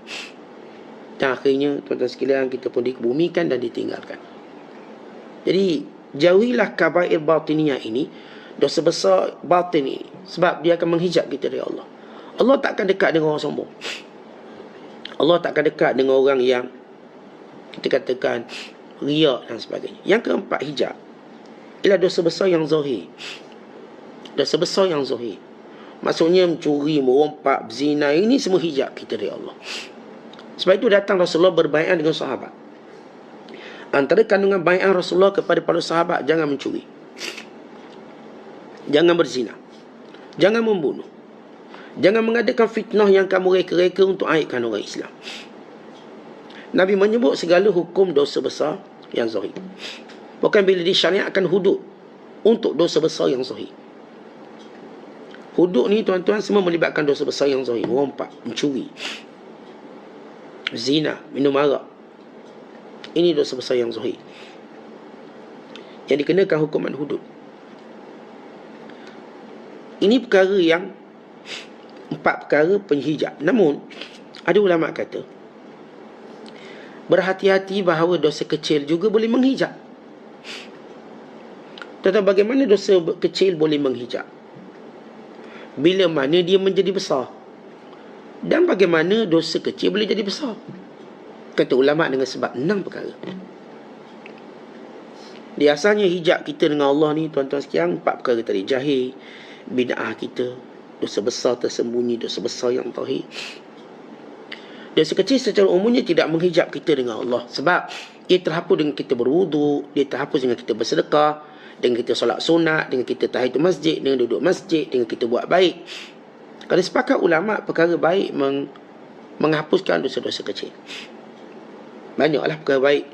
Dan akhirnya tuan-tuan sekalian, kita pun dikebumikan dan ditinggalkan. Jadi Jauhilah kabair batiniyah ini, dosa besar batin ini, sebab dia akan menghijab kita dari Allah. Allah tak akan dekat dengan orang sombong. Allah tak akan dekat dengan orang yang kita katakan riak dan sebagainya. Yang keempat, hijab ialah dosa besar yang zahir. Dosa besar yang zahir, maksudnya mencuri, merompak, berzina, ini semua hijab kita dari Allah. Sebab itu datang Rasulullah berbaiat dengan sahabat. Antara kandungan baiat Rasulullah kepada para sahabat, jangan mencuri, jangan berzina, jangan membunuh, jangan mengadakan fitnah yang kamu reka-reka untuk aibkan orang Islam. Nabi menyebut segala hukum dosa besar yang zahir. Bukan bila disyariatkan hudud untuk dosa besar yang zahir. Hudud ni tuan-tuan semua melibatkan dosa besar yang zahir. Merompak, mencuri, zina, minum arak. Ini dosa besar yang zahir yang dikenakan hukuman hudud. Ini perkara yang 4 perkara penghijab. Namun ada ulama kata berhati-hati bahawa dosa kecil juga boleh menghijab. Tetapi bagaimana dosa kecil boleh menghijab? Bila mana dia menjadi besar? Dan bagaimana dosa kecil boleh jadi besar? Kata ulama dengan sebab 6 perkara. Biasanya hijab kita dengan Allah ni tuan-tuan sekalian 4 perkara tadi. Jahil, bid'ah kita, dosa besar tersembunyi, dosa besar yang zahir. Dosa kecil secara umumnya tidak menghijab kita dengan Allah, sebab ia terhapus dengan kita berwuduk, dia terhapus dengan kita bersedekah, dengan kita solat sunat, dengan kita tahiyatul masjid, dengan duduk masjid, dengan kita buat baik. Kalau sepakat ulama, perkara baik menghapuskan dosa-dosa kecil. Banyaklah perkara baik.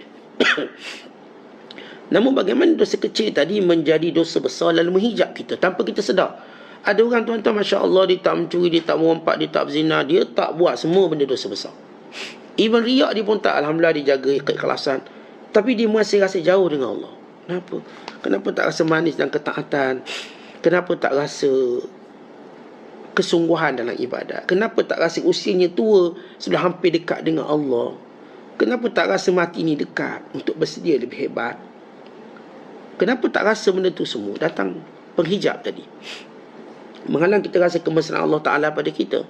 Namun bagaimana dosa kecil tadi menjadi dosa besar lalu menghijab kita tanpa kita sedar? Ada orang tuan-tuan, Masya Allah, dia tak mencuri, dia tak merompak, dia tak berzina, dia tak buat semua benda dosa besar. Even riak dia pun tak. Alhamdulillah dia jaga keikhlasan, tapi dia masih rasa jauh dengan Allah. Kenapa? Kenapa tak rasa manis dan ketaatan? Kenapa tak rasa kesungguhan dalam ibadat? Kenapa tak rasa usianya tua, sudah hampir dekat dengan Allah? Kenapa tak rasa mati ni dekat untuk bersedia lebih hebat? Kenapa tak rasa benda tu semua? Datang penghijab tadi, menghalang kita rasa kemesraan Allah Ta'ala pada kita.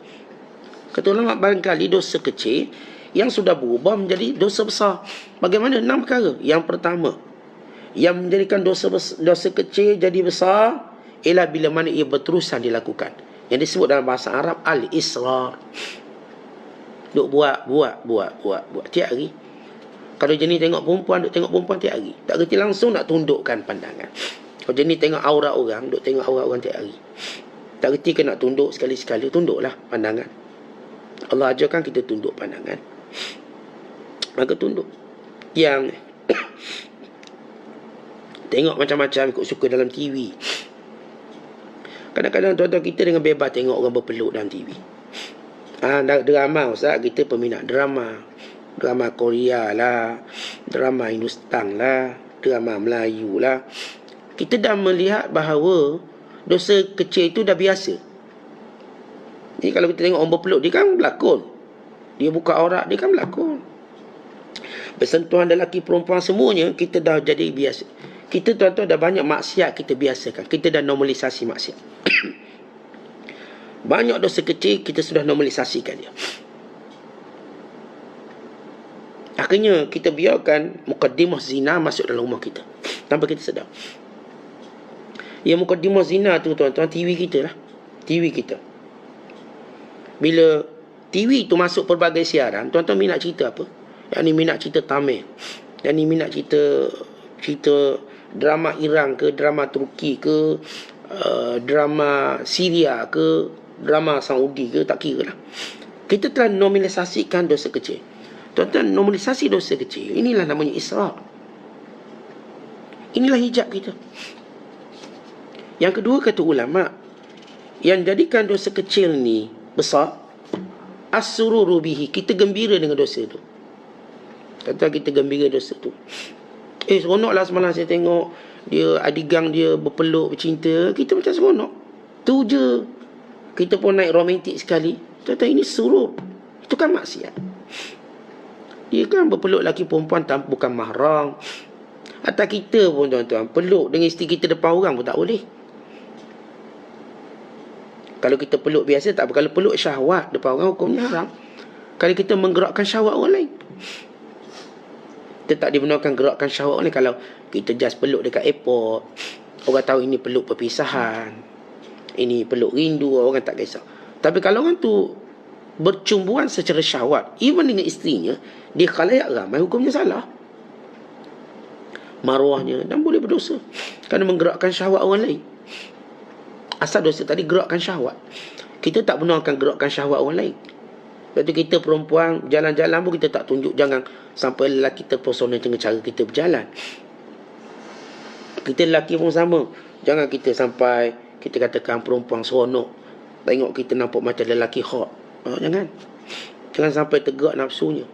Kata ulama, barangkali dosa kecil yang sudah berubah menjadi dosa besar. Bagaimana? 6 perkara. Yang pertama, yang menjadikan dosa kecil jadi besar ialah bila mana ia berterusan dilakukan, yang disebut dalam bahasa Arab al-israr. Duk buat tiap hari. Kalau jenis tengok perempuan tiap hari, tak kerti langsung nak tundukkan pandangan. Kalau jenis tengok aurat orang, duk tengok aurat orang tiap hari, tak kerti ke nak tunduk sekali-sekali, tunduklah pandangan. Allah ajarkan kita tunduk pandangan, maka tunduk. Yang tengok macam-macam ikut suka dalam TV. Kadang-kadang tuan-tuan kita dengan bebas tengok orang berpeluk dalam TV. Drama, Ustaz, kita peminat drama. Drama Korea lah, drama Hindustan lah, drama Melayu lah. Kita dah melihat bahawa dosa kecil itu dah biasa. Jadi kalau kita tengok orang berpeluk, dia kan berlakon. Dia buka aurat, dia kan berlakon. Bersentuhan lelaki perempuan, semuanya kita dah jadi biasa. Kita tuan-tuan dah banyak maksiat kita biasakan. Kita dah normalisasi maksiat. Banyak dosa kecil kita sudah normalisasikan dia. Akhirnya kita biarkan mukaddimah zina masuk dalam rumah kita tanpa kita sedar. Ya, mukaddimah zina tu tuan-tuan, TV kita lah. TV kita. Bila TV tu masuk pelbagai siaran, tuan-tuan minat cerita apa? Yang ni minat cerita Tamil, yang ni minat cerita drama Iran ke, drama Turki ke, drama Syria ke, drama Saudi ke, tak kira lah. Kita telah normalisasikan dosa kecil. Tuan-tuan, normalisasi dosa kecil, inilah namanya israr. Inilah hijab kita. Yang kedua, kata ulama, yang jadikan dosa kecil ni besar, as-sururu bihi, kita gembira dengan dosa tu. Kata kita gembira dosa tu. Seronoklah semalam saya tengok dia adigang dia berpeluk, bercinta. Kita macam seronok. Tu je. Kita pun naik romantik sekali. Tuan-tuan, ini surur. Itu kan maksiat. Dia kan berpeluk lelaki perempuan bukan mahram. Atau kita pun tuan-tuan, peluk dengan isteri kita depan orang pun tak boleh. Kalau kita peluk biasa tak apa. Kalau peluk syahwat depan orang, hukumnya haram. Kalau kita menggerakkan syahwat orang lain, kita tak dibenarkan gerakkan syahwat orang lain. Kalau kita just peluk dekat airport, orang tahu ini peluk perpisahan, ini peluk rindu, orang tak kisah. Tapi kalau orang tu bercumbuan secara syahwat, even dengan isterinya, dia khalayak ramai, hukumnya salah. Maruahnya, dan boleh berdosa kerana menggerakkan syahwat orang lain. Asal dosa tadi gerakkan syahwat. Kita tak benarkan gerakkan syahwat orang lain. Lepas tu kita perempuan jalan-jalan pun kita tak tunjuk. Jangan sampai lelaki terpesona dengan cara kita berjalan. Kita lelaki pun sama. Jangan kita sampai kita katakan perempuan seronok, tengok kita nampak macam lelaki hot. Jangan sampai tergerak nafsunya.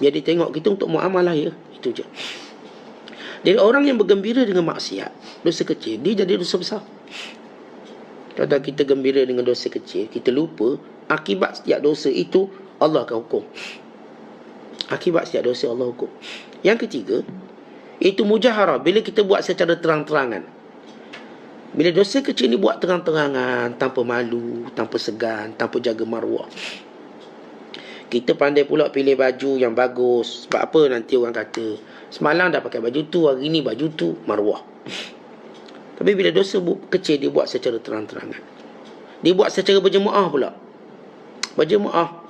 Biar dia tengok kita untuk muamalah ya. Itu je. Jadi orang yang bergembira dengan maksiat, dosa kecil, dia jadi dosa besar. Kalau kita gembira dengan dosa kecil, kita lupa akibat setiap dosa itu Allah akan hukum. Akibat setiap dosa Allah hukum. Yang ketiga, itu mujaharah, bila kita buat secara terang-terangan. Bila dosa kecil ni buat terang-terangan, tanpa malu, tanpa segan, tanpa jaga maruah. Kita pandai pula pilih baju yang bagus. Sebab apa nanti orang kata, semalam dah pakai baju tu, hari ni baju tu, maruah. Tapi bila dosa kecil dia buat secara terang-terangan, dia buat secara berjemaah pula. Berjemaah.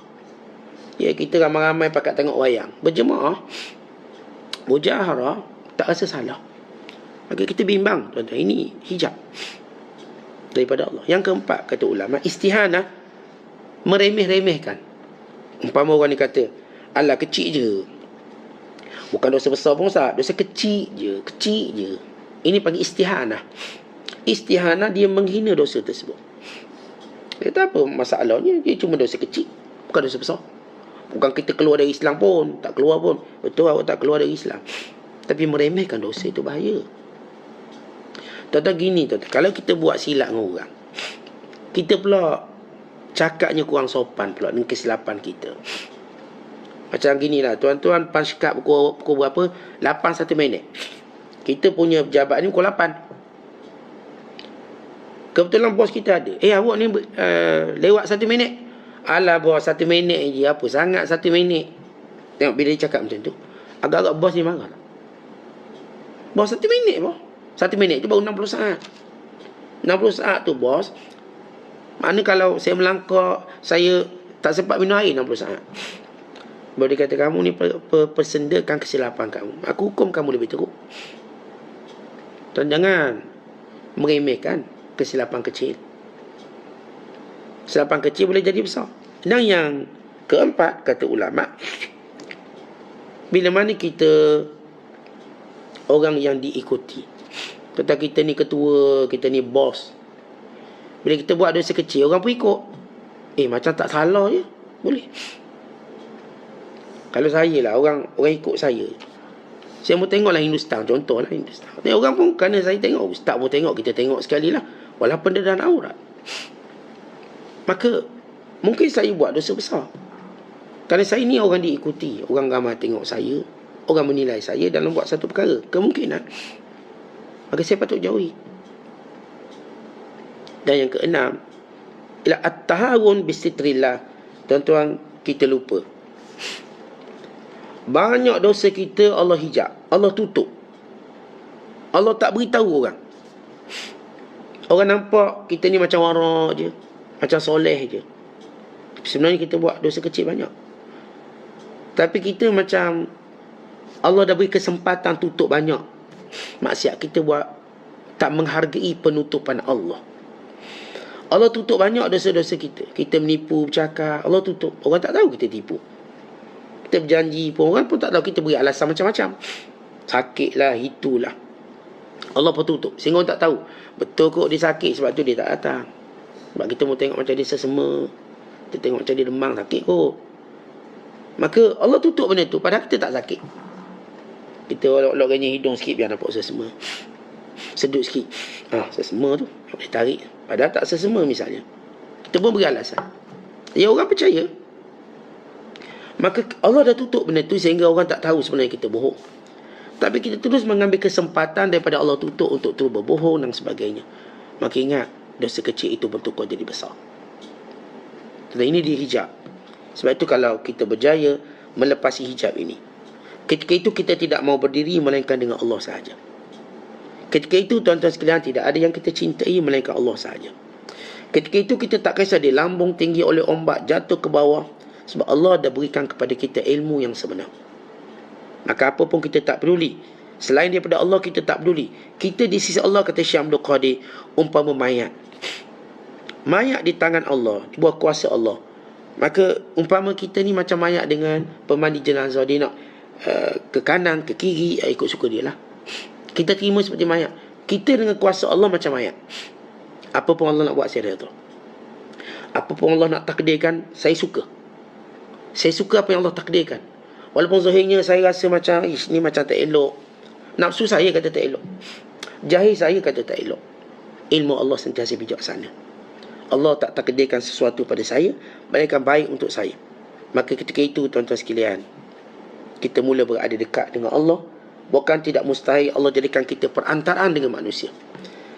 Ya, kita ramai-ramai pakat tengok wayang. Berjemaah, mujaharah, tak rasa salah. Maka kita bimbang, tuan-tuan, ini hijab daripada Allah. Yang keempat, kata ulama, istihanah, meremeh-remehkan. Umpama orang ni kata, alah kecil je, bukan dosa besar pun Ustaz, dosa kecil je. Ini panggil istihanah. Istihanah, dia menghina dosa tersebut. Dia tak apa masalahnya, dia cuma dosa kecil, bukan dosa besar. Bukan kita keluar dari Islam pun, tak keluar pun. Betul, awak tak keluar dari Islam. Tapi meremehkan dosa itu bahaya. Tuan-tuan gini, tuan-tuan, kalau kita buat silap dengan orang, kita pula cakapnya kurang sopan pula dengan kesilapan kita. Macam gini lah, tuan-tuan panskap pukul berapa? 8 1 minit. Kita punya pejabat ni pukul 8. Kebetulan bos kita ada. Awak ni lewat 1 minit. Alah bos, 1 minit je, apa sangat 1 minit. Tengok bila dia cakap macam tu, agak-agak bos ni marah. Bos 1 minit bos. 1 minit tu baru 60 saat. 60 saat tu bos, mana kalau saya melangkah, saya tak sempat minum air 60 saat. Baru dia kata, kamu ni persendakan kesilapan kamu, aku hukum kamu lebih teruk. Dan jangan meremehkan kesilapan kecil. Kesilapan kecil boleh jadi besar. Dan yang keempat, kata ulama, bila mana kita orang yang diikuti, kata kita ni ketua, kita ni bos, bila kita buat dosa kecil, orang pun ikut. Macam tak salah je, boleh. Kalau saya lah, orang ikut saya. Saya mau tengoklah Hindustan, contohlah Hindustan. Orang pun, kerana saya tengok, ustaz pun tengok, kita tengok sekali lah, walaupun dia dalam aurat. Maka mungkin saya buat dosa besar, kerana saya ni orang diikuti. Orang ramai tengok saya, orang menilai saya dalam buat satu perkara, kemungkinan. Maka saya patut jauhi. Dan yang keenam, ialah at-taharun bisitrillah. Tuan-tuan, kita lupa, banyak dosa kita Allah hijab, Allah tutup, Allah tak beritahu orang. Orang nampak kita ni macam warak je, macam soleh je. Sebenarnya kita buat dosa kecil banyak. Tapi kita macam Allah dah beri kesempatan tutup banyak maksiat kita buat, tak menghargai penutupan Allah. Allah tutup banyak dosa-dosa kita. Kita menipu, bercakap, Allah tutup. Orang tak tahu kita tipu. Kita berjanji pun, orang pun tak tahu. Kita beri alasan macam-macam. Sakit lah, itulah, Allah pun tutup, sehingga orang tak tahu. Betul kok dia sakit, sebab tu dia tak datang. Sebab kita mau tengok macam dia sesema, kita tengok macam dia demam, sakit kok. Maka Allah tutup benda tu, padahal kita tak sakit. Kita olok-olok ganyang hidung sikit biar nampak sesema, sedut sikit, sesema tu boleh tarik, padahal tak sesema misalnya. Kita pun beri alasan, ya orang percaya. Maka Allah dah tutup benda tu sehingga orang tak tahu sebenarnya kita bohong. Tapi kita terus mengambil kesempatan daripada Allah tutup untuk terus berbohong dan sebagainya. Maka ingat, dosa kecil itu bertukar jadi besar. Dan ini dihijab. Sebab itu kalau kita berjaya melepasi hijab ini, ketika itu kita tidak mau berdiri melainkan dengan Allah sahaja. Ketika itu tuan-tuan sekalian, tidak ada yang kita cintai melainkan Allah sahaja. Ketika itu kita tak kisah dilambung tinggi oleh ombak, jatuh ke bawah, sebab Allah dah berikan kepada kita ilmu yang sebenar. Maka apa pun kita tak peduli. Selain daripada Allah, kita tak peduli. Kita di sisi Allah, kata Syekh Abdul Qadir, umpama mayat. Mayat di tangan Allah, di bawah kuasa Allah. Maka umpama kita ni macam mayat dengan pemandi jenazah. Dia nak ke kanan, ke kiri, ikut suka dia lah. Kita terima seperti mayat. Kita dengan kuasa Allah macam mayat. Apa pun Allah nak buat, saya reda. Apa pun Allah nak takdirkan, saya suka. Saya suka apa yang Allah takdirkan. Walaupun zahirnya saya rasa macam ni macam tak elok. Nafsu saya kata tak elok. Jahil saya kata tak elok. Ilmu Allah sentiasa bijaksana. Allah tak takdirkan sesuatu pada saya, melainkan baik untuk saya. Maka ketika itu tuan-tuan sekalian, kita mula berada dekat dengan Allah. Bukan tidak mustahil Allah jadikan kita perantaraan dengan manusia.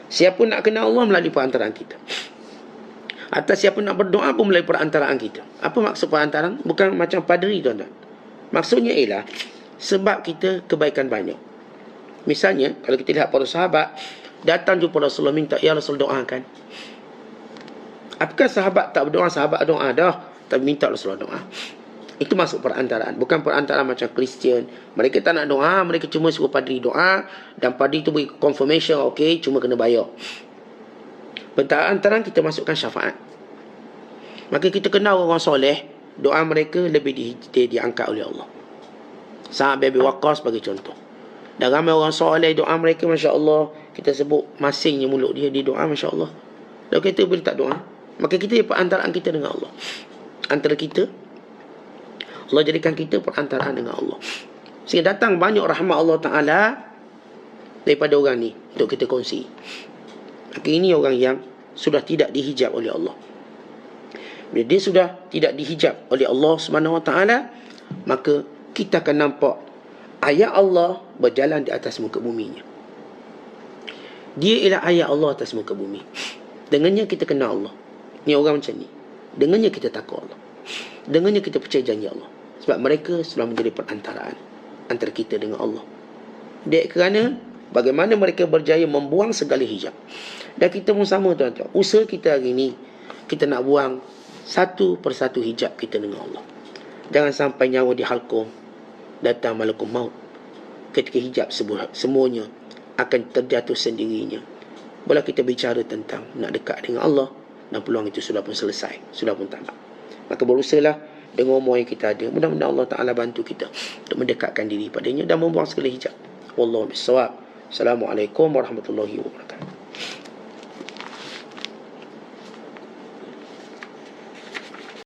Siapa nak kenal Allah melalui perantaraan kita. Atau siapa nak berdoa pun melalui perantaraan kita. Apa maksud perantaraan? Bukan macam padri, tuan-tuan. Maksudnya ialah sebab kita kebaikan banyak. Misalnya, kalau kita lihat para sahabat datang jumpa Rasulullah, minta, ya Rasul doakan. Apakah sahabat tak berdoa? Sahabat doa dah, tapi minta Rasulullah doa. Itu masuk perantaraan. Bukan perantaraan macam Kristian. Mereka tak nak doa, mereka cuma suruh padri doa, dan padri tu beri confirmation, okey, cuma kena bayar. Perantaraan kita masukkan syafaat. Maka kita kenal orang soleh, doa mereka lebih diangkat oleh Allah. Sa'ad bin Abi Waqqas sebagai contoh. Dan ramai orang soleh, doa mereka Masya Allah, kita sebut masingnya mulut dia, dia doa Masya Allah. Dan kita boleh tak doa. Maka kita perantaraan kita dengan Allah. Antara kita, Allah jadikan kita perantaraan dengan Allah. Sehingga datang banyak rahmat Allah Ta'ala daripada orang ni untuk kita kongsi. Maka ini orang yang sudah tidak dihijab oleh Allah. Bila dia sudah tidak dihijab oleh Allah SWT, maka kita akan nampak ayat Allah berjalan di atas muka buminya. Dia ialah ayat Allah atas muka bumi. Dengannya kita kenal Allah. Ni orang macam ni. Dengannya kita takut Allah. Dengannya kita percaya janji Allah. Sebab mereka sudah menjadi perantaraan antara kita dengan Allah. Dek kerana bagaimana mereka berjaya membuang segala hijab. Dan kita pun sama, tuan-tuan. Usaha kita hari ini, kita nak buang satu persatu hijab kita dengan Allah. Jangan sampai nyawa dihalkum, datang malakul maut. Ketika hijab semuanya akan terjatuh sendirinya. Bila kita bicara tentang nak dekat dengan Allah, dan peluang itu sudah pun selesai, sudah pun tamat. Maka berusahalah dengan umur yang kita ada. Mudah-mudahan Allah Ta'ala bantu kita untuk mendekatkan diri padanya dan membuang segala hijab. Wallahu bissawab. Assalamualaikum warahmatullahi wabarakatuh.